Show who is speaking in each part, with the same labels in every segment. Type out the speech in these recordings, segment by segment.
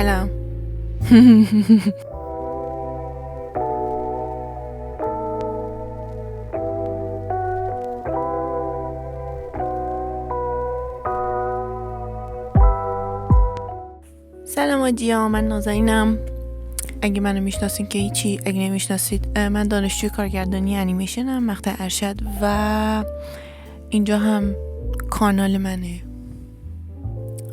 Speaker 1: سلام. سلام آجیا، من نازنینم. اگه منو میشناسین که هیچی، اگه نمیشناسید من دانشجوی کارگردانی انیمیشنم، مقطع ارشد، و اینجا هم کانال منه.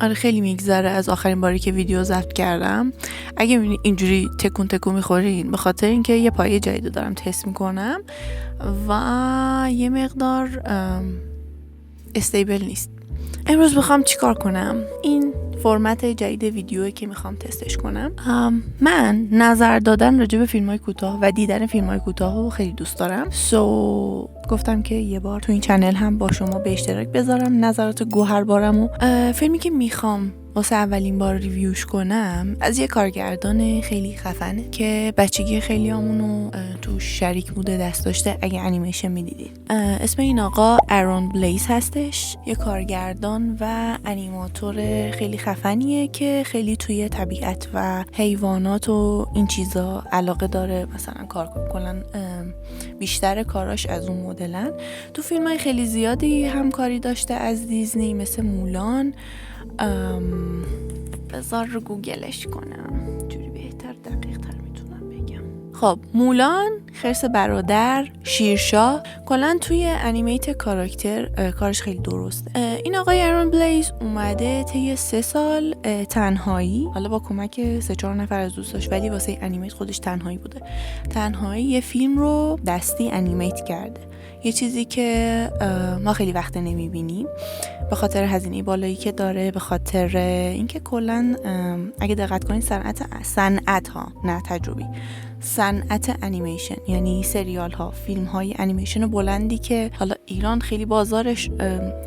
Speaker 1: آره خیلی میگذره از آخرین باری که ویدیو ضبط کردم. اگه میبینی اینجوری تکون تکون میخورین، به خاطر اینکه یه پایه جدید دارم تست میکنم و یه مقدار استیبل نیست. امروز میخوام چیکار کنم؟ این فرمت جدید ویدیویی که میخوام تستش کنم. من نظر دادن راجع به فیلم‌های کوتاه و دیدن فیلم‌های کوتاه رو خیلی دوست دارم. گفتم که یه بار تو این چنل هم با شما به اشتراک بذارم نظرات گوهربارم. و فیلمی که میخوام واسه اولین بار ریویوش کنم از یه کارگردان خیلی خفنه که بچگی خیلی همونو تو شریک بوده، دست داشته اگه انیمیشن میدیدید. اسم این آقا ارون بلیز هستش. یه کارگردان و انیماتور خیلی خفنیه که خیلی توی طبیعت و حیوانات و این چیزا علاقه داره. مثلا کار کنن، بیشتر کاراش از اون مدلن. تو فیلم‌های خیلی زیادی همکاری داشته از دیزنی، مثل مولان. بذار رو گوگلش کنم، جوری بهتر دقیق تر میتونم بگم. خب مولان، خرس برادر، شیرشاه، کلا توی انیمیت کاراکتر کارش خیلی درسته. این آقای ارون بلیز اومده طی 3 سال تنهایی، حالا با کمک 3-4 نفر از دوستاش، ولی واسه انیمیت خودش تنهایی بوده. تنهایی یه فیلم رو دستی انیمیت کرده، یه چیزی که ما خیلی وقت نمیبینیم به خاطر هزینه بالایی که داره، به خاطر اینکه کلا اگه دقت کنید صنعت ها، نه تجربی، صنعت انیمیشن یعنی سریال ها، فیلم های انیمیشن بلندی که حالا ایران خیلی بازارش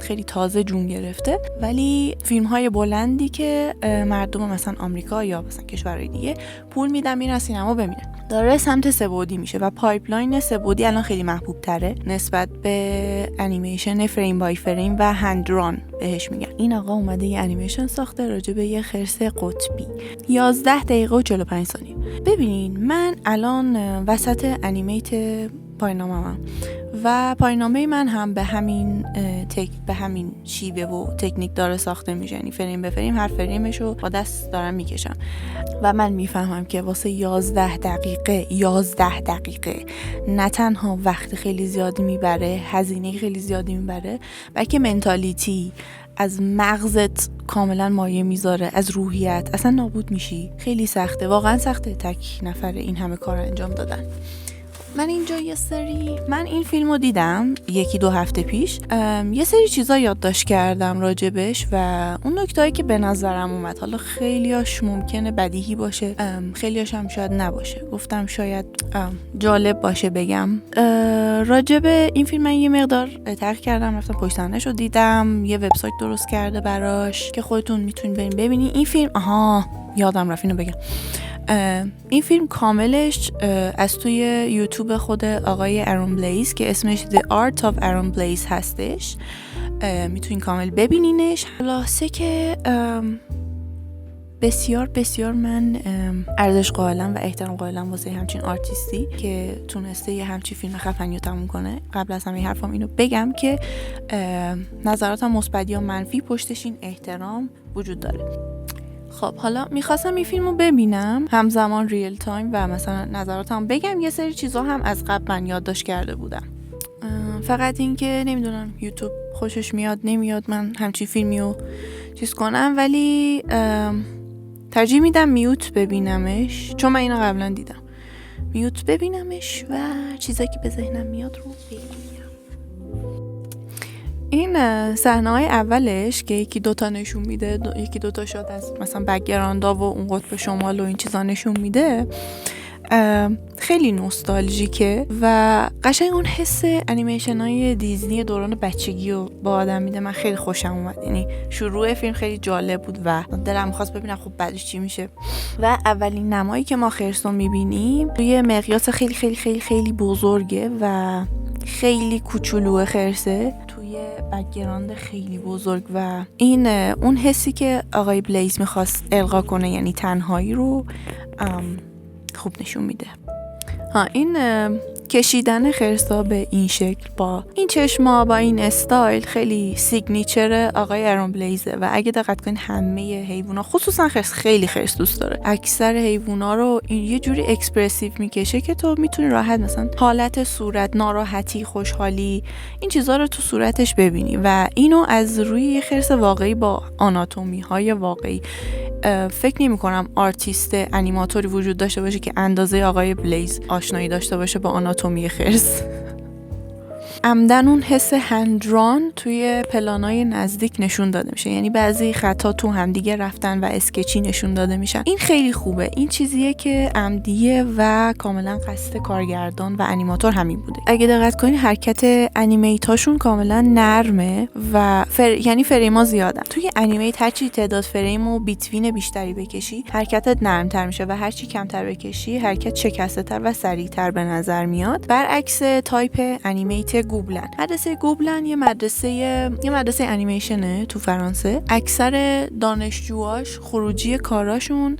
Speaker 1: خیلی تازه جون گرفته، ولی فیلم های بلندی که مردم مثلا آمریکا یا مثلا کشورهای دیگه پول میدن میرن سینما ببینن، داره سمت سه‌بعدی میشه و پایپلاین سه‌بعدی الان خیلی محبوب تره نسبت به انیمیشن فریم بای فریم و هند ران بهش میگن. این آقا اومده یه انیمیشن ساخته راجع به یه خرس قطبی، 11 دقیقه و 45 ثانیه. ببینین من الان وسط انیمیت پایان‌نامه‌ام و پایان‌نامه من هم به همین شیوه و تکنیک داره ساخته میشه، یعنی فریم به فریم هر فریمشو با دست دارم میکشم و من میفهمم که واسه 11 دقیقه نه تنها وقت خیلی زیادی میبره، هزینه خیلی زیادی میبره، بلکه منتالیتی از مغزت کاملا مایه میذاره، از روحیت اصلا نابود میشی. خیلی سخته، واقعا سخته تک نفر این همه کار انجام دادن. من اینجا من این فیلم رو دیدم 1-2 هفته پیش، یه سری چیزا یادداشت کردم راجبش و اون نکتهایی که به نظرم اومد، حالا خیلیاش ممکنه بدیهی باشه، خیلیاش هم شاید نباشه، گفتم شاید جالب باشه بگم. راجب این فیلم من یه مقدار تحقیق کردم، رفتم پشت صحنه‌شو دیدم، یه وبسایت درست کرده براش که خودتون میتونید برین ببینین این فیلم. یادم رفت اینو بگم. این فیلم کاملش از توی یوتیوب خود آقای ارون بلیز که اسمش The Art of Aaron Blaise هستش، میتونین کامل ببینینش. خلاصه که بسیار بسیار من ارزش قائلم و احترام قائلم واسه همچین آرتیستی که تونسته یه همچین فیلم خفنی رو تموم کنه. قبل از همه حرفم اینو بگم که نظراتم مثبت یا منفی پشتش این احترام وجود داره. خب حالا میخواستم این فیلمو ببینم همزمان ریل تایم و مثلا نظراتم بگم. یه سری چیزا هم از قبل من یادداشت کرده بودم، فقط این که نمیدونم یوتیوب خوشش میاد نمیاد من همچین فیلمیو چیز کنم، ولی ترجیح میدم میوت ببینمش، چون من اینو قبلا دیدم. میوت ببینمش و چیزایی که به ذهنم میاد رو بگم. این صحنه‌های اولش که 1-2 تا نشون میده، 1-2 تا شات از مثلا بک‌گراند‌ها و اون قطب شمال و این چیزا نشون میده، خیلی نوستالژیکه و قشنگ اون حس انیمیشن‌های دیزنی دوران بچگی رو با آدم میده. من خیلی خوشم اومد، یعنی شروع فیلم خیلی جالب بود و دلم خواست ببینم خب بعدش چی میشه. و اولین نمایی که ما خرس رو میبینیم توی مقیاس خیلی خیلی خیلی خیلی بزرگه و خیلی کوچولوه خرسه، توی بک‌گراند خیلی بزرگ و این اون حسی که آقای بلیز میخواست القا کنه، یعنی تنهایی رو خوب نشون میده. این کشیدن خرسا به این شکل با این چشما با این استایل خیلی سیگنیچر آقای ارون بلیزه و اگه دقت کنین همه حیوونا خصوصا خرس خیلی خرس دوست داره. اکثر حیوونا رو این یه جوری اکسپرسیو میکشه که تو میتونی راحت مثلا حالت صورت، ناراحتی، خوشحالی، این چیزا رو تو صورتش ببینی و اینو از روی یه خرس واقعی با آناتومی های واقعی. فکر نمی کنم آرتیست انیماتوری وجود داشته باشه که اندازه آقای بلیز آشنایی داشته باشه با آناتومی خرس. عمدن اون حس هندران توی پلانای نزدیک نشون داده میشه، یعنی بعضی خطا تو همدیگه رفتن و اسکچی نشون داده میشن. این خیلی خوبه، این چیزیه که عمدیه و کاملا قصد کارگردان و انیماتور همین بوده. اگه دقت کنین حرکت انیمیتاشون کاملا نرمه و یعنی فریما زیادن. توی انیمیت هرچی تعداد فریم و بیتوین بیشتری بکشی حرکتت نرمتر میشه و هرچی کمتر بکشی حرکت شکسته تر و سریعتر به نظر میاد. برعکس تایپ انیمیت گوبلن. مدرسه گوبلن یه مدرسه انیمیشنه تو فرانسه. اکثر دانشجوهاش خروجی کاراشون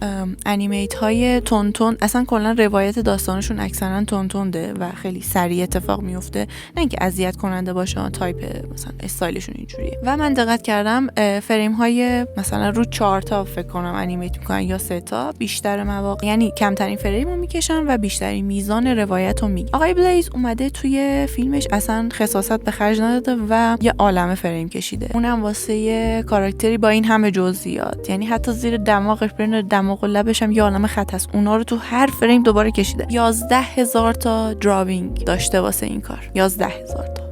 Speaker 1: انیمیت های تونتون، اصلا کلا روایت داستانشون اکثرا تونتونده و خیلی سریع اتفاق میفته، نه اینکه اذیت کننده باشه. تایپ مثلا استایلشون اینجوریه و من دقت کردم فریم های مثلا رو 4 تا فکر کنم انیمیت میکنن یا 3 تا، بیشتر مواقع یعنی کمترین فریم رو میکشن و بیشترین میزان روایت رو میگن. آقای بلیز اومده توی فیلمش اصلا خصاصت به خرج نداده و یه عالمه فریم کشیده، اونم واسه یه کاراکتری با این همه جزئیات. یعنی حتی زیر دماغش، بین دماغ و لبش هم یه عالمه خط هست، اونا رو تو هر فریم دوباره کشیده. 11,000 تا دراوینگ داشته واسه این کار، 11,000 تا.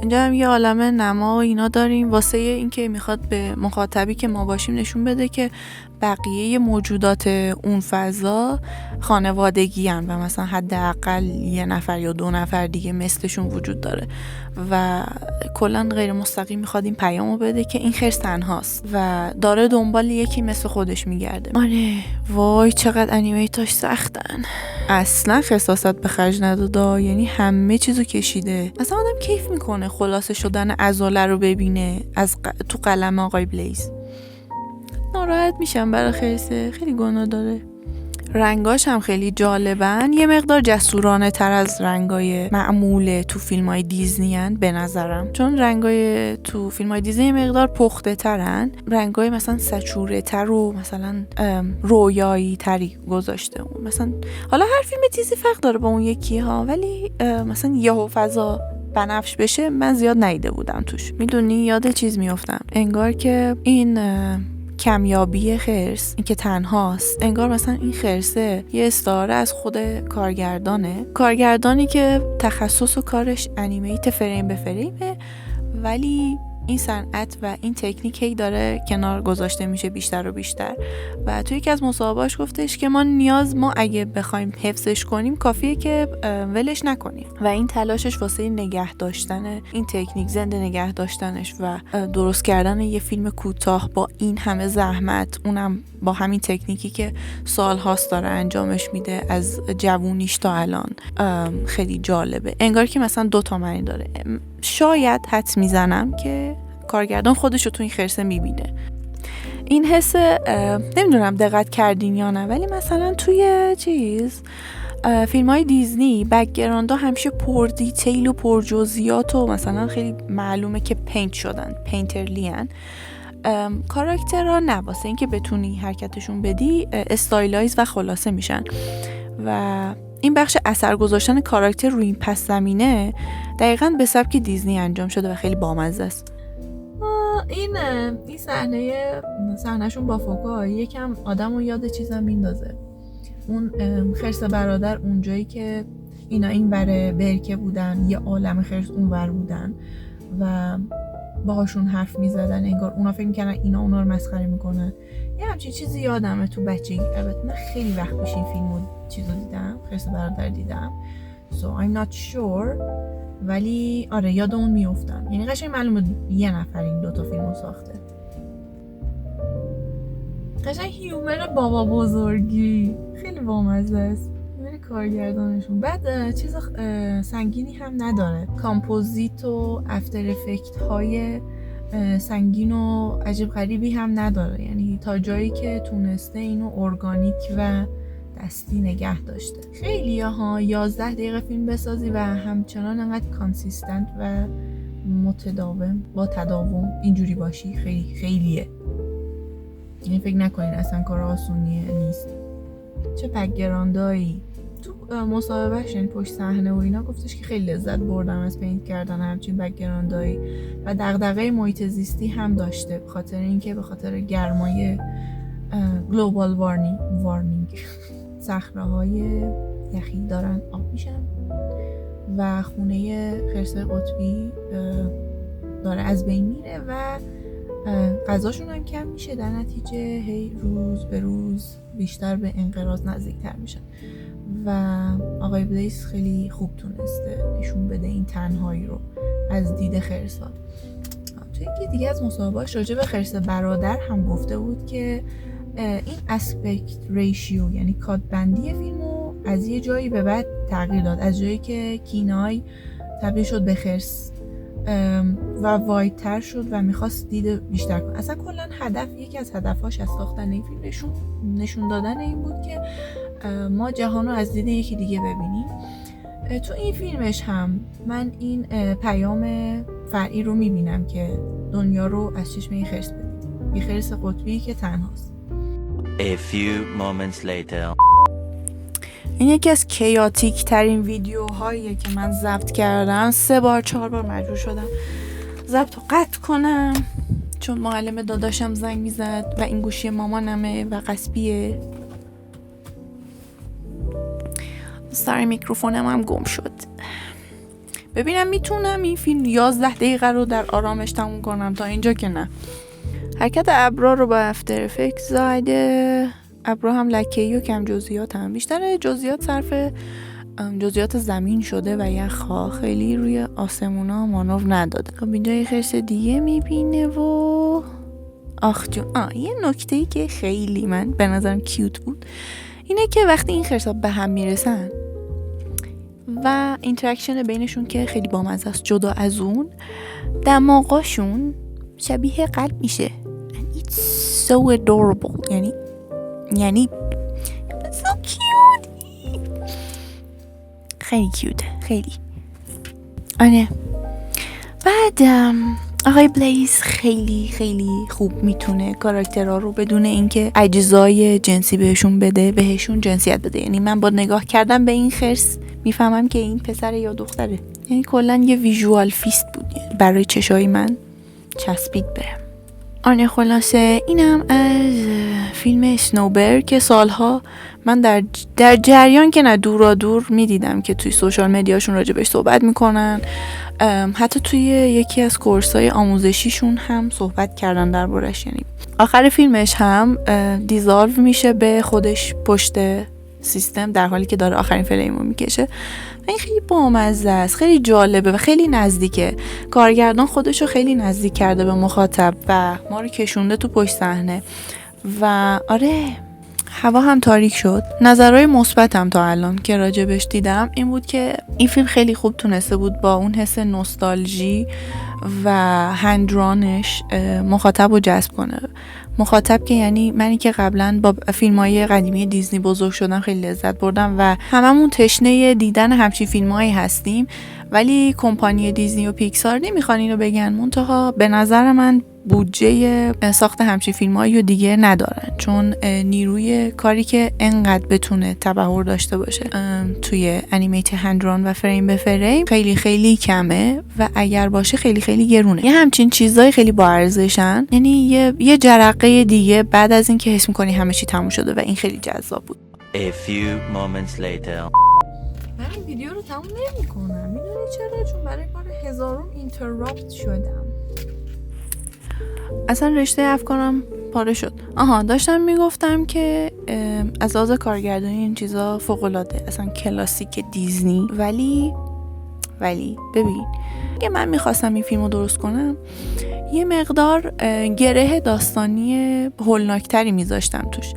Speaker 1: اینجا هم یه عالمه نما و اینا داریم واسه اینکه میخواد به مخاطبی که ما باشیم نشون بده که بقیه موجودات اون فضا خانوادگی هن و مثلا حداقل 1 نفر یا 2 نفر دیگه مثلشون وجود داره و کلا غیر مستقیم میخواد این پیامو بده که این خرس تنهاست و داره دنبال یکی مثل خودش میگرده. آره وای چقدر انیمیتاش سختن، اصلا خصاصت به خرج نداده، یعنی همه چیزو کشیده. مثلا آدم کیف میکنه خلاصه شدن عضله رو ببینه از تو قلم آقای بلیز. ناراحت میشم برای خرسه، خیلی گناه داره. رنگاش هم خیلی جالبن، یه مقدار جسورانه تر از رنگای معمول تو فیلم های دیزنی هن به نظرم، چون رنگای تو فیلم های دیزنی یه مقدار پخته ترن، رنگای مثلا سچوره تر و مثلا رویایی تری گذاشته. اون مثلا حالا هر فیلم دیزنی فرق داره با اون یکی ها، ولی مثلا یهو فضا بنفش بشه من زیاد ندیده بودم توش. میدونی یاد چیز میافتم، انگار که این کمیابی خرس، این که تنهاست، انگار مثلا این خرسه یه استعاره از خود کارگردانی که تخصص و کارش انیمیت فریم به فریمه، ولی این صنعت و این تکنیک هی داره کنار گذاشته میشه بیشتر و بیشتر و توی یکی از مصاحبه‌اش گفتش که ما اگه بخوایم حفظش کنیم کافیه که ولش نکنیم و این تلاشش واسه نگه داشتن این تکنیک، زنده نگه داشتنش و درست کردن یه فیلم کوتاه با این همه زحمت، اونم با همین تکنیکی که سال‌هاست داره انجامش میده از جوونیش تا الان، خیلی جالبه. انگار که مثلا 2 تا معنی داره. شاید حدس میزنم که کارگردان خودشو تو این خرسه میبینه. این حس نمیدونم دقت کردین یا نه، ولی مثلا توی فیلم های دیزنی بک‌گراندها همیشه پر دیتیل و پر جزئیات و مثلا خیلی معلومه که پینت شدن، پینترلی هن. کاراکترها نه، واسه اینکه بتونی حرکتشون بدی استایلایز و خلاصه میشن و این بخش اثر گذاشتن کاراکتر روی این پس زمینه دقیقاً به سبک دیزنی انجام شده و خیلی بامزه است. این صحنه‌شون با فوکا یکم آدمو یاد چیزا میندازه. اون خرس برادر اونجایی که اینا این ور برکه بودن، یه عالم خرس اون ور بودن و باهاشون حرف میزدن، انگار اونا فکر میکنن اونا رو مسخره میکنن. یه همچین چیزی یادمه تو بچگی. البته من خیلی وقت پیش این فیلمو دیدم، خرس برادر دیدم، so I'm not sure، ولی آره یاد اون میافتم. یعنی قشنگ معلومه یه نفر این 2 تا فیلمو ساخته. قشنگ هیومر بابا بزرگی، خیلی بامزه است. کارگردانشون. بعد چیز سنگینی هم نداره، کامپوزیت و افتر افکت های سنگین و عجیب غریبی هم نداره، یعنی تا جایی که تونسته اینو ارگانیک و دستی نگه داشته. خیلی ها 11 دقیقه فیلم بسازی و همچنان انقدر کانسیستنت و متداوم با تداوم اینجوری باشی خیلیه، یعنی فکر نکنین اصلا کار آسونیه نیست. چه بک‌گراندایی تو مصاحبهش، یعنی پشت صحنه و اینا گفتش که خیلی لذت بردم از پینت کردن همچین بک‌گراندایی و دغدغه محیط زیستی هم داشته، به خاطر اینکه به خاطر گرمای گلوبال وارمینگ صخره‌های یخی دارن آب میشن و خونه خرس‌های قطبی داره از بین میره و غذاشون هم کم میشه، در نتیجه هی روز به روز بیشتر به انقراض نزدیکتر میشن و آقای بلیس خیلی خوب تونسته نشون بده این تنهایی رو از دید خرس‌ها. توی یکی دیگه از مصاحبه‌اش راجع به خرس برادر هم گفته بود که این اسپکت ریشیو، یعنی کادبندی فیلمو از یه جایی به بعد تغییر داد، از جایی که کینای تبدیل شد به خرس و وایتر شد و میخواست دید بیشتر کنه. اصلا کلا یکی از هدفاش از ساختن این فیلم نشون دادن این بود که ما جهان رو از دید یکی دیگه ببینیم. تو این فیلمش هم من این پیام فرعی رو میبینم که دنیا رو از چشم یه خرس ببینیم، یه خرس قطبی که تنهاست.
Speaker 2: A few moments later.
Speaker 1: این یکی از کیاتیک ترین ویدیوهاییه که من ضبط کردم. 3 بار 4 بار مجبور شدم ضبط رو قطع کنم چون معلم داداشم زنگ میزد و این گوشی مامانمه و قصبیه. سر میکروفونم هم گم شد. ببینم میتونم این فیلم 11 دقیقه رو در آرامش تموم کنم. تا اینجا که نه. حرکت ابرا رو با افتر افکت زایده. ابرا هم لکه‌ای و کم جزئیات هم بیشتر جزئیات صرف جزئیات زمین شده و یخ‌ها خیلی روی آسمونا مانور نداده. خب اینجا یه خرس دیگه میبینه و آخ جون. یه نکته‌ای که خیلی من به نظرم کیوت بود اینه که وقتی این خرس‌ها به هم میرسن و اینتراکشن بینشون که خیلی بامزه است، جدا از اون دماغاشون شبیه قلب میشه. And it's so adorable. یعنی so cute. خیلی کیوته، خیلی. آره. بعد آقای بلیز خیلی خیلی خوب میتونه کاراکترها رو بدون اینکه اجزای جنسی بهشون جنسیت بده. یعنی من با نگاه کردم به این خرس میفهمم که این پسره یا دختره. یعنی کلا یه ویژوال فیست بود، یعنی برای چشای من چسبید بهم. آره خلاصه اینم از فیلم اسنوبر که سالها من در جریان که نه دورا دور میدیدم که توی سوشال مدیاشون راجبش صحبت میکنن، حتی توی یکی از کورسای آموزشیشون هم صحبت کردن دربارش. یعنی آخر فیلمش هم دیزالو میشه به خودش پشت سیستم در حالی که داره آخرین فریمو میکشه و این خیلی بامزه است، خیلی جالبه و خیلی نزدیکه. کارگردان خودشو خیلی نزدیک کرده به مخاطب و ما رو کشونده تو پشت صحنه و آره هوا هم تاریک شد. نظرهای مثبتم تا الان که راجبش دیدم این بود که این فیلم خیلی خوب تونسته بود با اون حس نوستالژی و هندرانش مخاطب رو جذب کنه. مخاطب که یعنی منی که قبلا با فیلم‌های قدیمی دیزنی بزرگ شدم خیلی لذت بردم و هممون تشنه دیدن همچین فیلم‌هایی هستیم، ولی کمپانی دیزنی و پیکسار نمیخوان اینو بگن. منتها به نظر من بودجه ساخت همچین فیلم‌هایی رو دیگه ندارن، چون نیروی کاری که انقدر بتونه تبحر داشته باشه توی انیمیت هندران و فریم به فریم خیلی خیلی کمه و اگر باشه خیلی خیلی گرونه. یه همچین چیزای خیلی با ارزشن، یعنی یه جرقه دیگه بعد از این که حس می‌کنی همه چی تموم شده و این خیلی جذاب بود.
Speaker 2: A few moments later.
Speaker 1: من این ویدیو رو تموم نمی‌کنم. میدونی چرا؟ چون برای بار هزارم اینتراپت شدم. اصلا رشته افکارم پاره شد. داشتم میگفتم که از لحاظ کارگردانی این چیزا فوق‌العاده، اصلا کلاسیک دیزنی. ولی ببین اگه من میخواستم این فیلمو درست کنم یه مقدار گره داستانی هولناکتری میذاشتم توش.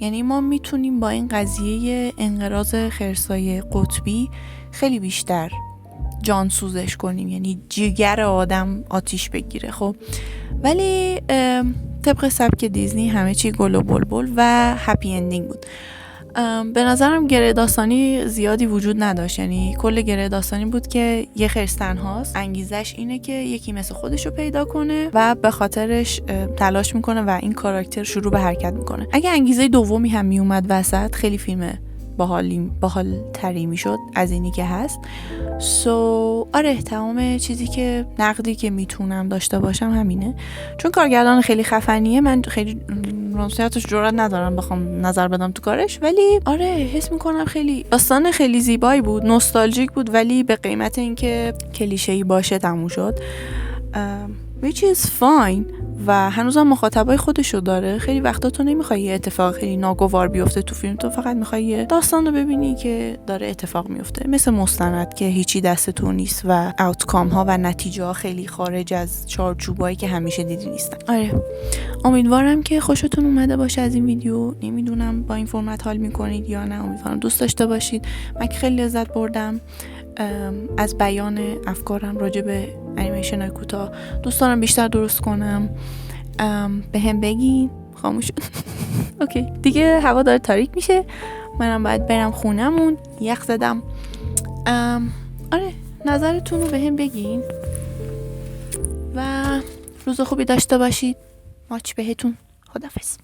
Speaker 1: یعنی ما میتونیم با این قضیه انقراض خرسای قطبی خیلی بیشتر جان سوزش کنیم، یعنی جگر آدم آتیش بگیره. خب ولی طبق سبک دیزنی همه چی گل و بلبل و هپی اندینگ بود. به نظرم گره داستانی زیادی وجود نداشت. یعنی کل گره داستانی بود که یه خرس تنهاست، انگیزش اینه که یکی مثل خودش رو پیدا کنه و به خاطرش تلاش میکنه و این کاراکتر شروع به حرکت میکنه. اگه انگیزه دومی هم میومد وسط خیلی فیلم باحال تری میشد از اینی که هست. آره، تمام چیزی که نقدی که میتونم داشته باشم همینه. چون کارگردان خیلی خفنیه، من خیلی راستش جرئت ندارم بخوام نظر بدم تو کارش، ولی آره حس میکنم خیلی داستان خیلی زیبایی بود، نوستالژیک بود، ولی به قیمت اینکه کلیشه‌ای باشه تموم شد. which is fine و هنوزم مخاطبای خودشو داره. خیلی وقتا تو نمیخوای یه اتفاق خیلی ناگوار بیفته تو فیلم، تو فقط میخوای یه داستان رو ببینی که داره اتفاق میفته، مثل مستند که هیچی دستتون نیست و آوتکام ها و نتیجه ها خیلی خارج از چارچوبایی که همیشه دیدی نیستن. آره، امیدوارم که خوشتون اومده باشه از این ویدیو. نمیدونم با این فرمت حال میکنید یا نه، امیدوارم دوست داشته باشید. من خیلی لذت بردم از بیان افکارم راجع به انیمیشن کوتاه. دوست دارم بیشتر درست کنم. به هم بگین. خاموش شد. اوکی دیگه، هوا داره تاریک میشه، منم باید برم خونمون، یخ زدم. آره، نظرتون رو به هم بگین و روز خوبی داشته باشید. ماچ بهتون. خداحافظ.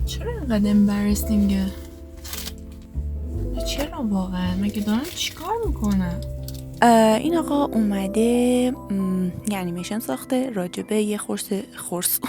Speaker 1: چرا اینقدر امبرسینگه؟ چرا واقعا؟ مگه دارن چیکار میکنن؟ این آقا اومده یه انیمیشن ساخته راجبه یه خرس